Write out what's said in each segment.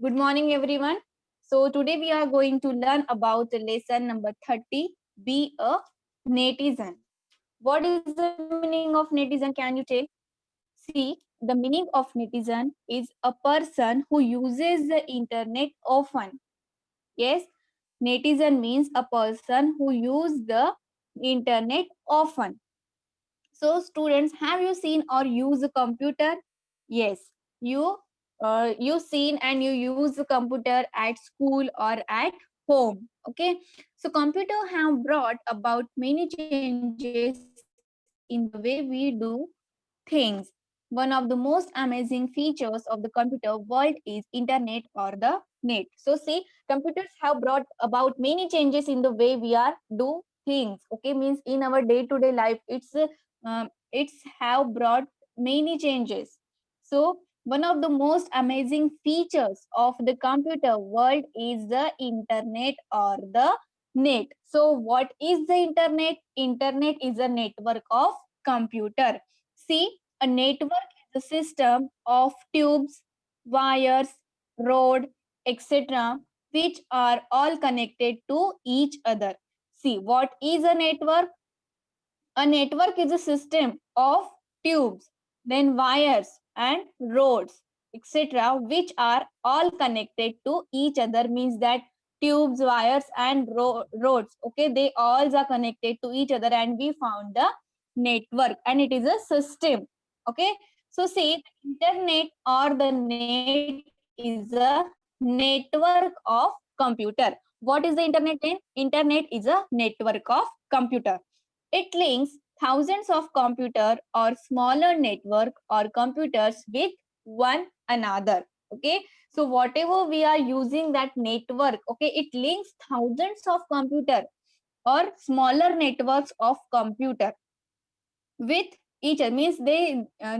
Good morning, everyone. So, today we are going to learn about the lesson number 30, Be a Netizen. What is the meaning of netizen? Can you tell? See, the meaning of netizen is a person who uses the internet often. Yes, netizen means a person who uses the internet often. So, students, have you seen or use a computer? Yes, you seen and you use the computer at school or at home. Okay, so computer have brought about many changes in the way we do things. One of the most amazing features of the computer world is internet or the net. So see, computers have brought about many changes in the way we are do things. Okay, means in our day to day life, it's have brought many changes. So one of the most amazing features of the computer world is the internet or the net. So what is the internet? Internet is a network of computer. See, a network is a system of tubes, wires, road, etc., which are all connected to each other. See, what is a network? A network is a system of tubes, then wires and roads, etc., which are all connected to each other. Means that tubes, wires, and roads, okay, they all are connected to each other, and we found the network, and it is a system. Okay, so see, internet or the net is a network of computer. What is the internet then? Internet is a network of computer. It links thousands of computer or smaller network or computers with one another. Okay, so whatever we are using that network, okay, it links thousands of computer or smaller networks of computer with each other. Means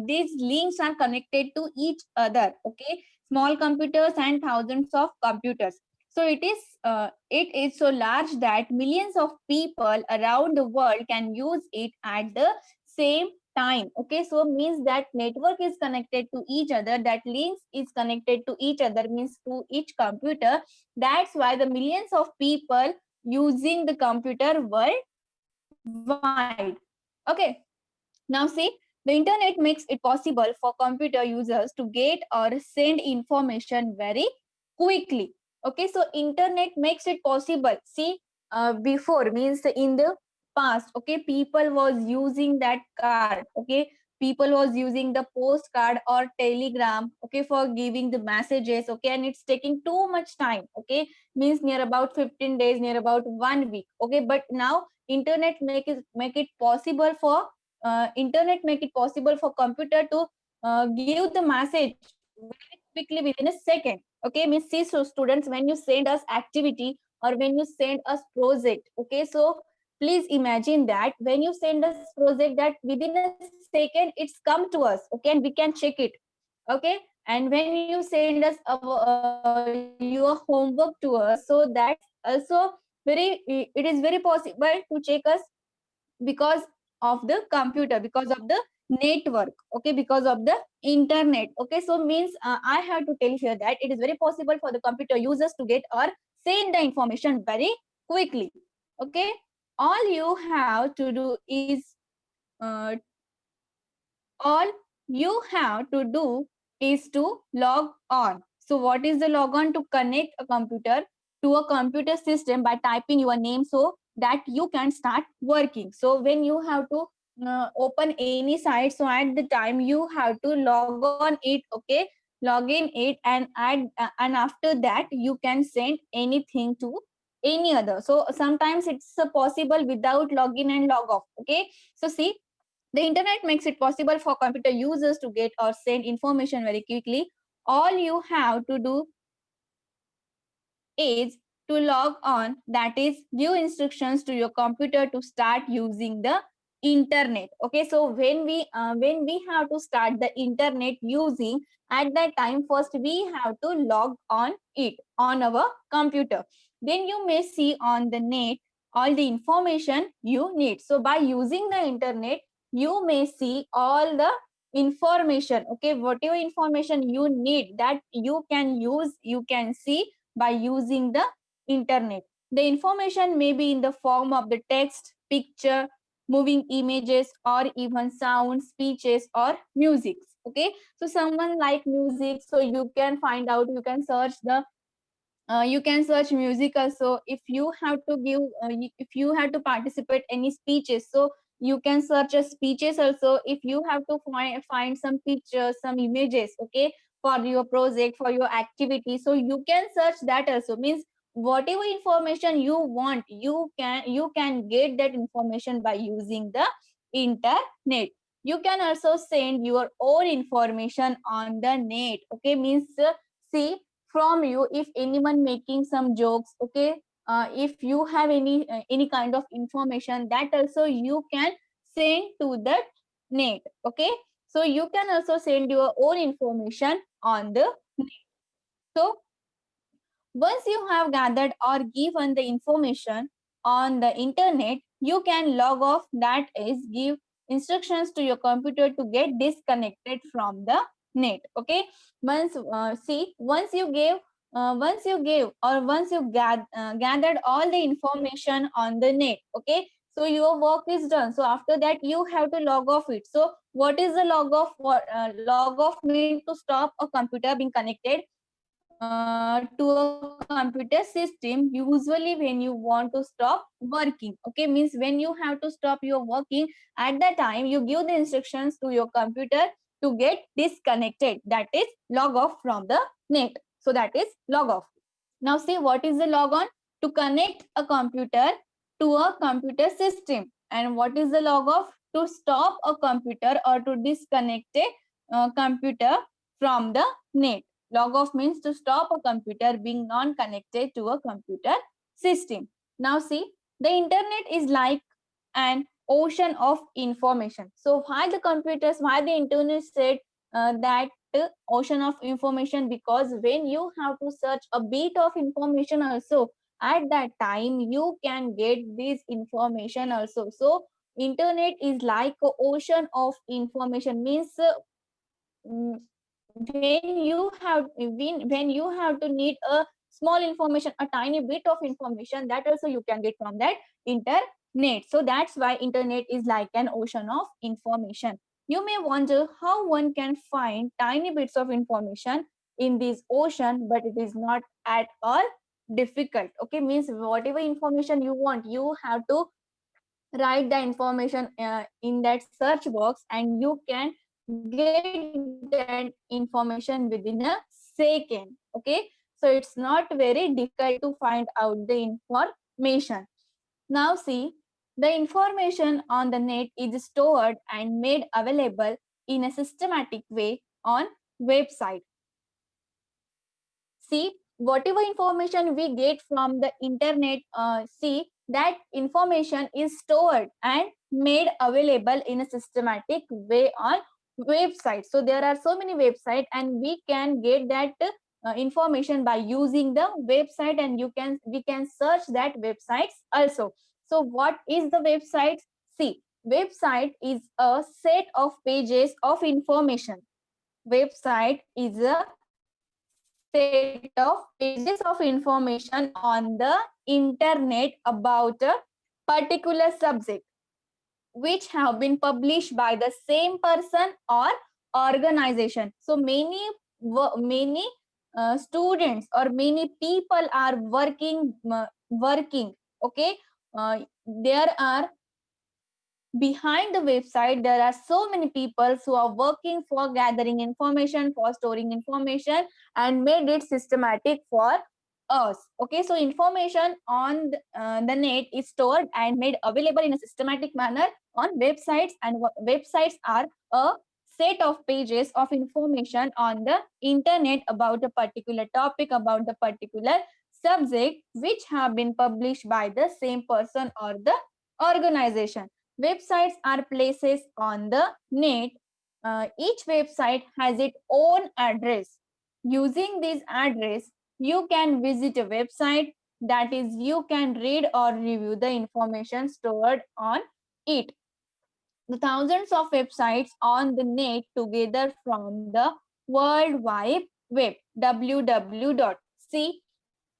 these links are connected to each other. Okay, small computers and thousands of computers. So it is so large that millions of people around the world can use it at the same time. Okay, so means that network is connected to each other, that links is connected to each other, means to each computer. That's why the millions of people using the computer worldwide. Okay, now see, the internet makes it possible for computer users to get or send information very quickly. Okay, so internet makes it possible. See, before means in the past, okay, people was using that card. Okay, people was using the postcard or telegram. Okay, for giving the messages. Okay, and it's taking too much time. Okay, means near about 15 days, near about 1 week. Okay, but now internet make it possible for internet make it possible for computer to give the message very quickly within a second. Okay, means see, so students, when you send us activity or when you send us project, okay, so please imagine that when you send us project, that within a second it's come to us. Okay, and we can check it. Okay, and when you send us your homework to us, so that's also it is very possible to check us because of the computer, because of the network. Okay, because of the internet. Okay, so means I have to tell here that it is very possible for the computer users to get or send the information very quickly. Okay, all you have to do is uh, all you have to do is to log on. So what is the log on? To connect a computer to a computer system by typing your name so that you can start working. So when you have to open any site, so at the time you have to log on it. Okay, log in it and add and after that you can send anything to any other. So sometimes it's possible without login and log off. Okay, so see, the internet makes it possible for computer users to get or send information very quickly. All you have to do is to log on, that is give instructions to your computer to start using the internet. Okay, so when we have to start the internet using, at that time first we have to log on it on our computer. Then you may see on the net all the information you need. So by using the internet, you may see all the information, okay, whatever information you need, that you can use, you can see by using the internet. The information may be in the form of the text, picture, moving images, or even sound, speeches, or music. Okay, so someone like music, so you can find out, you can search the you can search music also. If you have to give if you have to participate any speeches, so you can search a speeches also. If you have to find some pictures, some images, okay, for your project, for your activity, so you can search that also. Means whatever information you want, you can get that information by using the internet. You can also send your own information on the net, okay. Means see, from you, if anyone making some jokes, okay, if you have any kind of information, that also you can send to the net, okay. So you can also send your own information on the net. So once you have gathered or given the information on the internet, you can log off, that is, give instructions to your computer to get disconnected from the net, okay. Once see, once you gave or once you gathered all the information on the net, okay, so your work is done. So after that you have to log off it. So what is the log off? What log off means to stop a computer being connected to a computer system, usually when you want to stop working, okay. Means when you have to stop your working, at that time you give the instructions to your computer to get disconnected, that is log off from the net. So that is log off. Now see, what is the log on? To connect a computer to a computer system. And what is the log off? To stop a computer or to disconnect a computer from the net. Log off means to stop a computer being non-connected to a computer system. Now see, the internet is like an ocean of information. So why the computers, why the internet said that ocean of information? Because when you have to search a bit of information also, at that time you can get this information also. So internet is like a ocean of information. Means mm, when you have to need a small information, a tiny bit of information, that also you can get from that internet. So that's why internet is like an ocean of information. You may wonder how one can find tiny bits of information in this ocean, but it is not at all difficult, okay. Means whatever information you want, you have to write the information in that search box, and you can get that information within a second, okay. So it's not very difficult to find out the information. Now see, the information on the net is stored and made available in a systematic way on website. See, whatever information we get from the internet, see, that information is stored and made available in a systematic way on website. So there are so many websites, and we can get that information by using the website, and we can search that websites also. So what is the website? See, website is a set of pages of information. Website is a set of pages of information on the internet about a particular subject, which have been published by the same person or organization. So many students or many people are working, okay. There are behind the website, there are so many people who are working for gathering information, for storing information, and made it systematic for us, okay. So information on the net is stored and made available in a systematic manner on websites, and websites are a set of pages of information on the internet about a particular topic, about the particular subject, which have been published by the same person or the organization. Websites are places on the net. Each website has its own address. Using this address, you can visit a website, that is, you can read or review the information stored on it. the thousands of websites on the net together from the World Wide Web, www. See,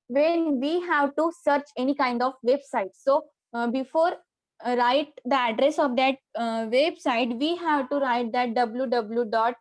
when we have to search any kind of website, so before write the address of that website, we have to write that www.net.com.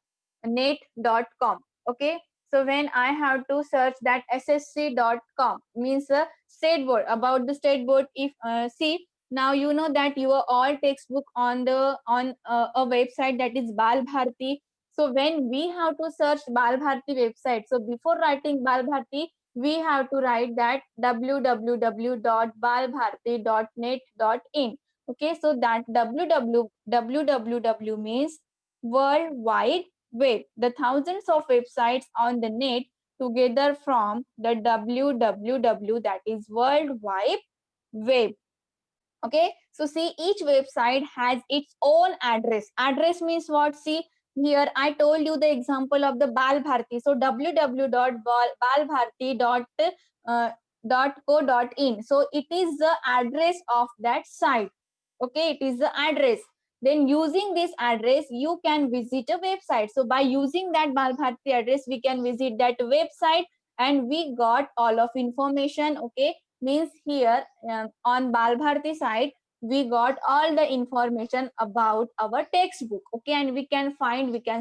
Okay, so when I have to search that ssc.com, means state board, about the state board. If see, now you know that your all textbook on the on a website, that is Bal Bharti. So when we have to search Bal Bharti website, so before writing Bal Bharti, we have to write that www.balbharti.net.in. Okay, so that www means World Wide Web, the thousands of websites on the net together from the www, that is World Wide Web. Okay, so see, each website has its own address. Address means what? See, here I told you the example of the Bal Bharti. So www.balbharti.co.in. So it is the address of that site. Okay, it is the address. Then using this address, you can visit a website. So by using that Bal Bharti address, we can visit that website and we got all of information. Okay, means here on Bal Bharti site, we got all the information about our textbook. Okay, and we can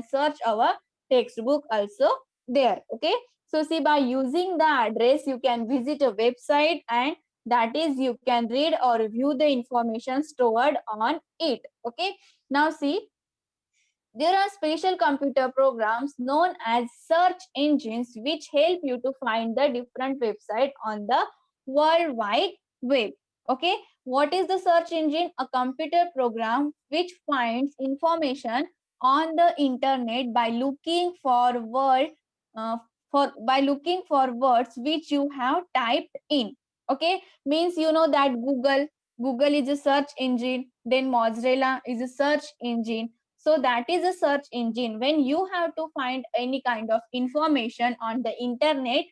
search our textbook also there. Okay, so see, by using the address, you can visit a website, and that is, you can read or view the information stored on it. Okay, now see, there are special computer programs known as search engines which help you to find the different website on the World Wide Web. Okay, what is the search engine? A computer program which finds information on the internet by looking for words which you have typed in. Okay, means you know that Google is a search engine, then Mozilla is a search engine. So that is a search engine. When you have to find any kind of information on the internet,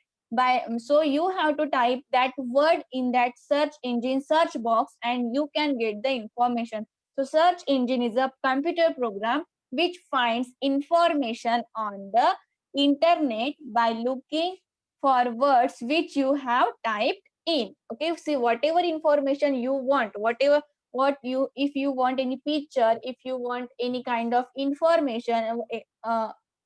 so you have to type that word in that search engine search box and you can get the information. So search engine is a computer program which finds information on the internet by looking for words which you have typed in. Okay, see, whatever information you want, if you want any picture, if you want any kind of information,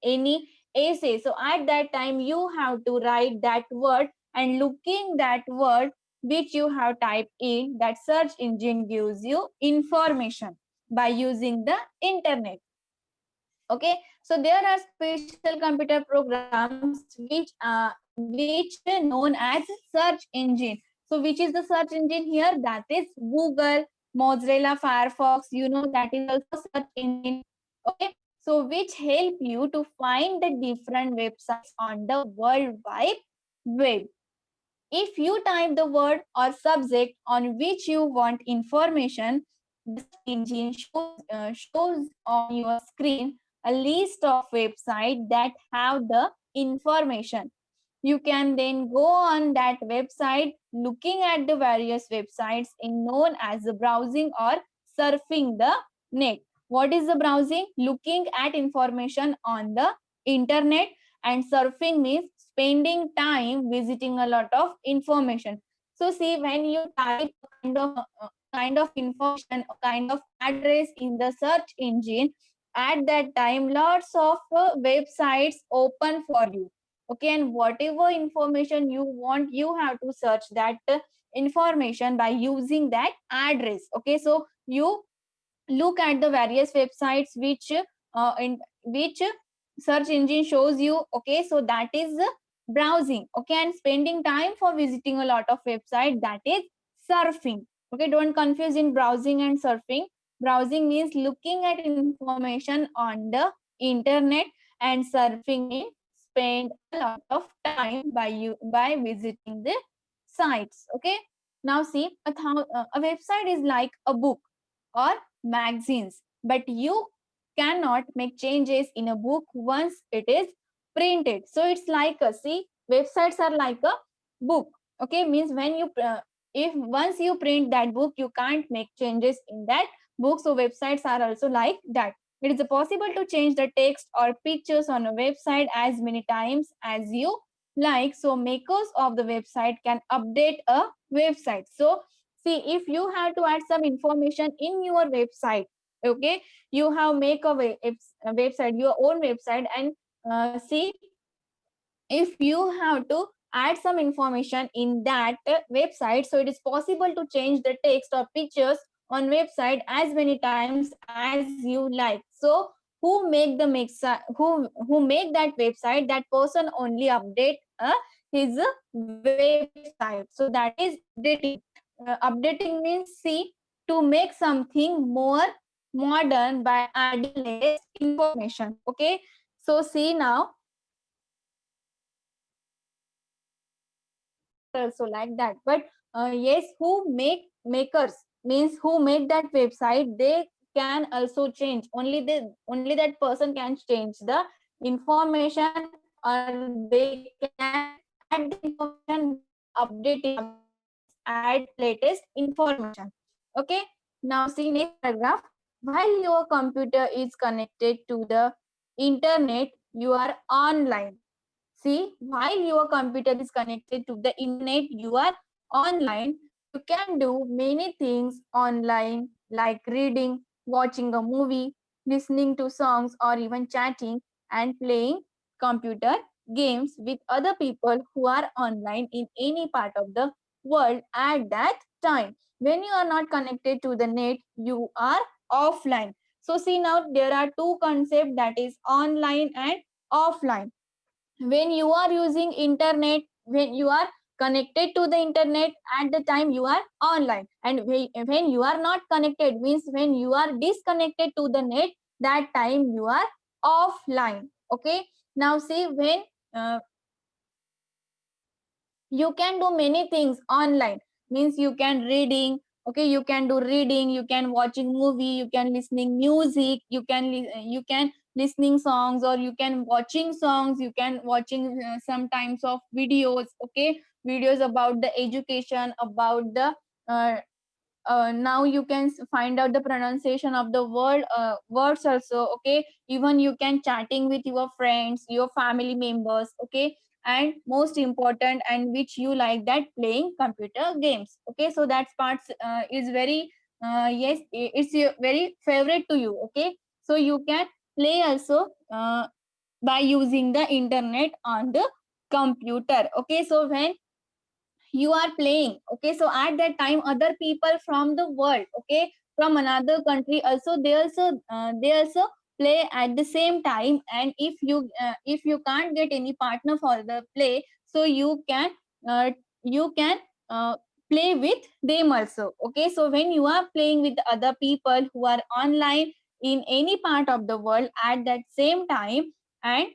any essay, so at that time you have to write that word, and looking that word which you have typed in, that search engine gives you information by using the internet. Okay, so there are special computer programs which known as search engine. So which is the search engine here? That is Google, Mozilla, Firefox, you know, that is also search engine. Okay, so which help you to find the different websites on the World Wide Web. If you type the word or subject on which you want information, the engine shows on your screen a list of websites that have the information. You can then go on that website looking at the various websites in known as the browsing or surfing the net. What is the browsing? Looking at information on the internet, and surfing means spending time visiting a lot of information. So see, when you type kind of information, a kind of address in the search engine, at that time lots of websites open for you. Okay, and whatever information you want, you have to search that information by using that address. Okay, so you look at the various websites which search engine shows you. Okay, so that is browsing. Okay, and spending time for visiting a lot of website, that is surfing. Okay, don't confuse in browsing and surfing. Browsing means looking at information on the internet, and surfing means spend a lot of time by visiting the sites. Okay, now see, a website is like a book or magazines, but you cannot make changes in a book once it is printed. So it's like a, see, websites are like a book. Okay, means when you if once you print that book, you can't make changes in that books. So websites are also like that. It is possible to change the text or pictures on a website as many times as you like. So makers of the website can update a website. So see, if you have to add some information in your website, okay, you have make a website, your own website, and see, if you have to add some information in that website, so it is possible to change the text or pictures on website as many times as you like. So who make the who make that website, that person only update his website. So that is updating. Updating means, see, to make something more modern by adding latest information. Okay, so see now, also like that. But yes, who make makers means who make that website, they can also change, only that person can change the information, or they can add the information by updating, updating means add latest information. Okay, now see next paragraph. While your computer is connected to the internet, you are online. See, while your computer is connected to the internet, you are online. You can do many things online, like reading, watching a movie, listening to songs, or even chatting and playing computer games with other people who are online in any part of the world at that time. When you are not connected to the net, you are offline. So see, now there are two concepts, that is online and offline. When you are using internet, when you are connected to the internet, at the time you are online, and when you are not connected means when you are disconnected to the net, that time you are offline. Okay, now see, when uh, you can do many things online, means you can reading, okay, you can do reading, you can watching movie, you can listening music, you can listening songs, or you can watching songs, you can watching some types of videos. Okay, videos about the education, about the uh, now you can find out the pronunciation of the word words also. Okay, even you can chatting with your friends, your family members. Okay, and most important, and which you like, that playing computer games. Okay, so that part is very yes, it's very favorite to you. Okay, so you can play also by using the internet on the computer. Okay, so when you are playing, okay, so at that time other people from the world, okay, from another country also, they also play at the same time. And if you can't get any partner for the play, so uh, you can uh, play with them also. Okay, so when you are playing with other people who are online in any part of the world at that same time, and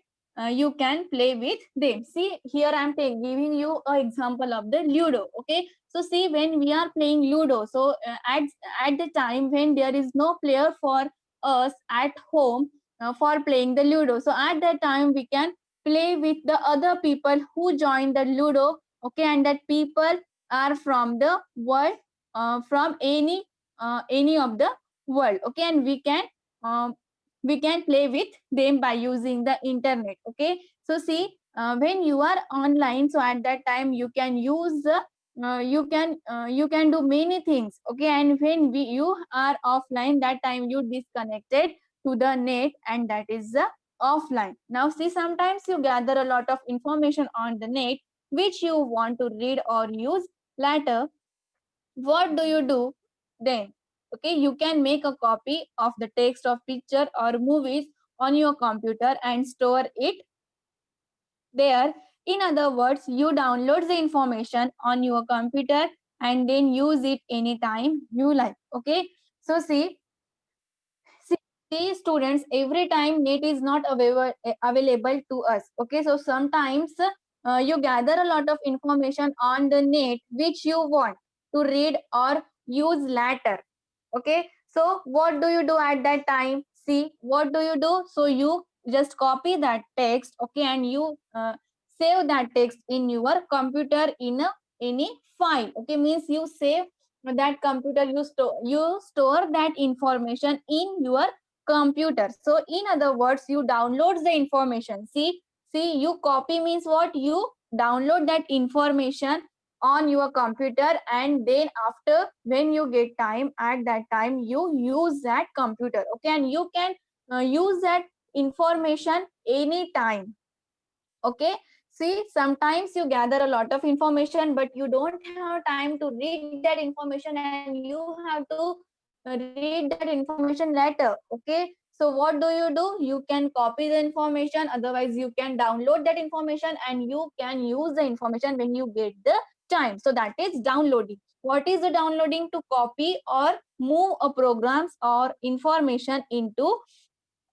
you can play with them. See, here I'm giving you an example of the Ludo. Okay, so see, when we are playing Ludo, so at the time when there is no player for us at home for playing the Ludo, so at that time we can play with the other people who join the Ludo. Okay, and that people are from the world, from any of the world. Okay, and um, we can play with them by using the internet. Okay, so see, when you are online, so at that time you can use you can do many things. Okay, and when you are offline, that time you disconnected to the net, and that is the offline. Now see, sometimes you gather a lot of information on the net which you want to read or use later. What do you do then? Okay, you can make a copy of the text of picture or movies on your computer and store it there. In other words, you download the information on your computer and then use it anytime you like. Okay, so see, see students, every time net is not available to us. Okay, so sometimes you gather a lot of information on the net which you want to read or use later. Okay, so what do you do at that time? See, what do you do? So you just copy that text. Okay, and you save that text in your computer in any file. Okay, means you save that computer, you store that information in your computer. So in other words, you download the information. See, you copy means what? You download that information on your computer, and then after, when you get time, at that time you use that computer. Okay, and you can use that information anytime. Okay, see, sometimes you gather a lot of information, but you don't have time to read that information, and you have to read that information later. Okay, so what do? You can copy the information, otherwise you can download that information, and you can use the information when you get the time. So that is downloading. What is the downloading? To copy or move a programs or information into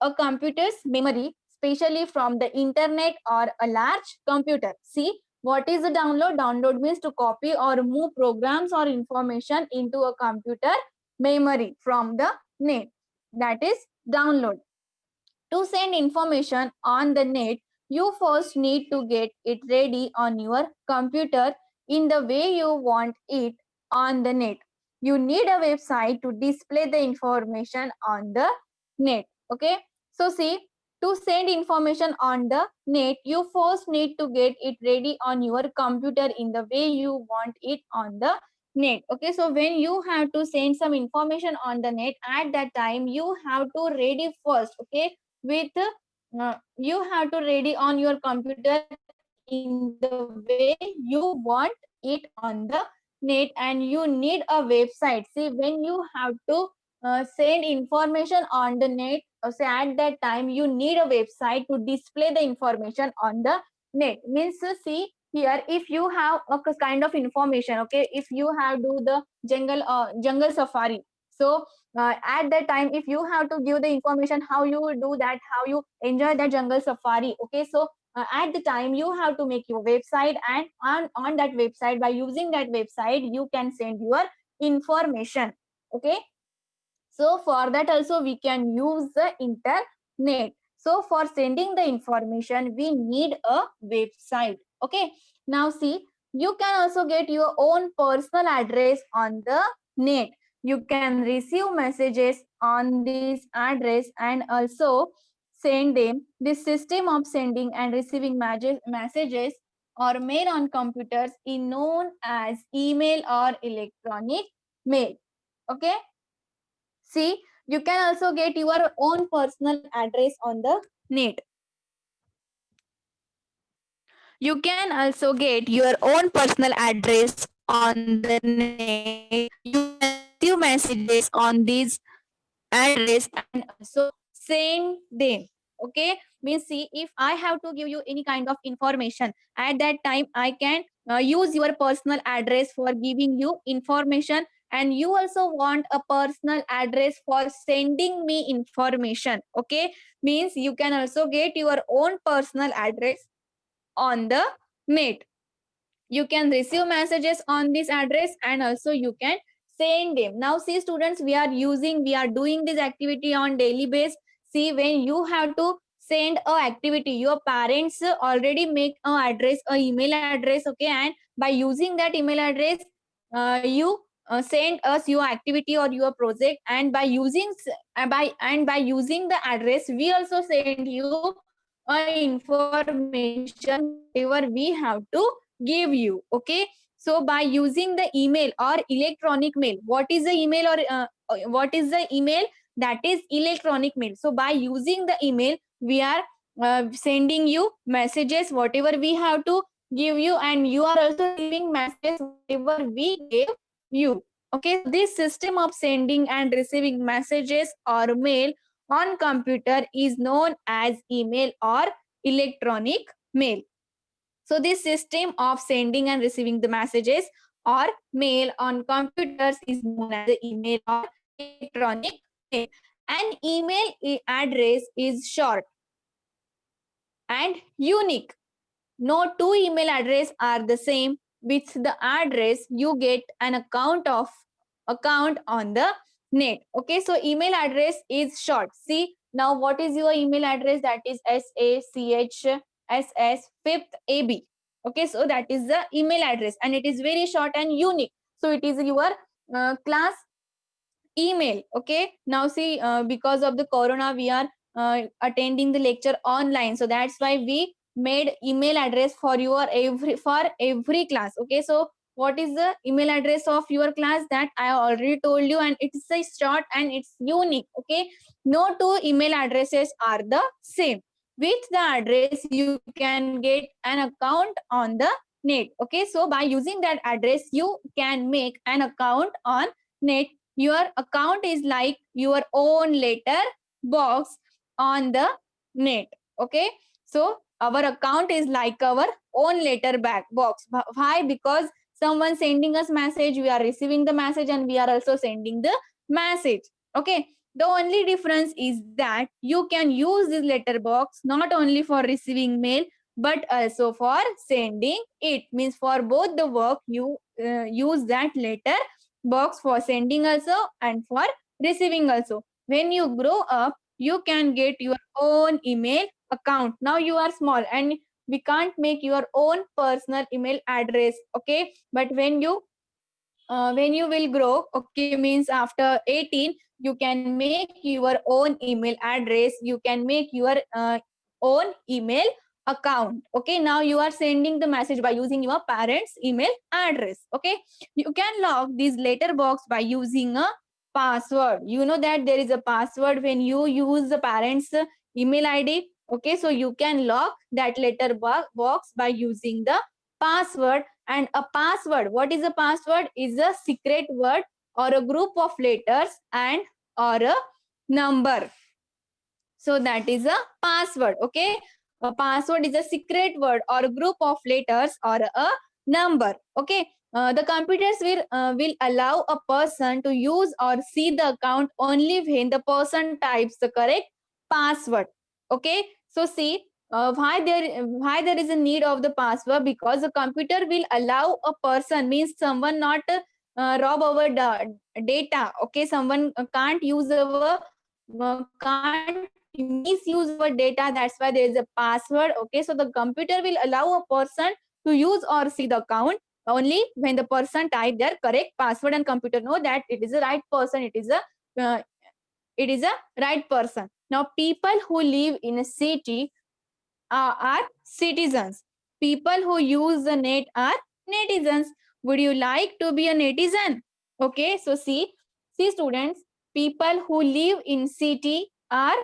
a computer's memory, especially from the internet or a large computer. See, what is the download? Download means to copy or move programs or information into a computer memory from the net. That is download. To send information on the net, you first need to get it ready on your computer in the way you want it on the net. You need a website to display the information on the net. Okay, so see, to send information on the net, you first need to get it ready on your computer in the way you want it on the net. Okay, so when you have to send some information on the net, at that time you have to ready first. Okay, with you have to ready on your computer in the way you want it on the net, and you need a website. See, when you have to send information on the net, say at that time you need a website to display the information on the net. Means see, here if you have a kind of information, okay, if you have do the jungle safari, so at that time, if you have to give the information how you do that, how you enjoy that jungle safari. Okay, so at the time you have to make your website, and on that website, by using that website, you can send your information. Okay, so for that also we can use the internet. So for sending the information, we need a website. Okay, now see, you can also get your own personal address on the net. You can receive messages on this address and also send them. This system of sending and receiving messages or mail on computers is known as email or electronic mail. Okay, see, you can also get your own personal address on the net. You can also get your own personal address on the net. You can receive messages on this address and also send them. Okay, means see, if I have to give you any kind of information, at that time I can use your personal address for giving you information, and you also want a personal address for sending me information. Okay, means you can also get your own personal address on the net. You can receive messages on this address, and also you can send them. Now see students, we are doing this activity on daily basis. See, when you have to send a activity, your parents already make a address, a email address. Okay, and by using that email address, you send us your activity or your project, and by using by using the address, we also send you information whatever we have to give you. Okay, so by using the email or electronic mail, what is the email or what is the email? That is electronic mail. So by using the email, we are sending you messages whatever we have to give you, and you are also receiving messages whatever we gave you. Okay, so this system of sending and receiving messages or mail on computer is known as email or electronic mail. So this system of sending and receiving the messages or mail on computers is known as the email or electronic mail. An email address is short and unique. No two email addresses are the same. With the address, you get an account on the net. Okay, so email address is short. See, now what is your email address? That is SACHSS5AB. Okay, so that is the email address, and it is very short and unique. So it is your class email. Okay, now see, because of the corona we are attending the lecture online, so that's why we made email address for every class. Okay, so what is the email address of your class? That I already told you, and it's a short and it's unique. Okay, no two email addresses are the same. With the address you can get an account on the net. Okay, so by using that address you can make an account on net. Your account is like your own letter box on the net. Okay, so our account is like our own letter back box. Why? Because someone sending us message, we are receiving the message and we are also sending the message. Okay, the only difference is that you can use this letter box not only for receiving mail but also for sending it. Means for both the work you use that letter box for sending also and for receiving also. When you grow up you can get your own email account. Now you are small and we can't make your own personal email address. Okay, but when you will grow, okay, means after 18 you can make your own email address, you can make your own email account. Okay, now you are sending the message by using your parents email address. Okay, you can log this letter box by using a password. You know that there is a password when you use the parents email id. Okay, so you can log that letter box by using the password. And a password, what is a password? Is a secret word or a group of letters and or a number. So that is a password. Okay, a password is a secret word or a group of letters or a number. Okay, the computers will allow a person to use or see the account only when the person types the correct password. Okay, so see, why there is a need of the password? Because the computer will allow a person, means someone not rob our data. Okay, someone can't use our can't misuse our data. That's why there is a password. Okay, so the computer will allow a person to use or see the account only when the person type their correct password, and computer know that it is a right person, uh, it is a right person. Now people who live in a city are citizens. People who use the net are netizens. Would you like to be a netizen? Okay, so see students, people who live in city are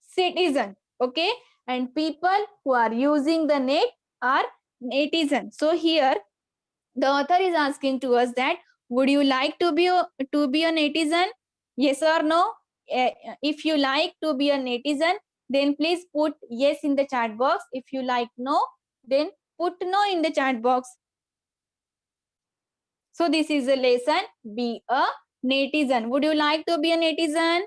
citizen. Okay, and people who are using the net are netizen. So here the author is asking to us that would you like to be a netizen? Yes or no? If you like to be a netizen, then please put yes in the chat box. If you like no, then put no in the chat box. So this is a lesson, be a netizen. Would you like to be a netizen?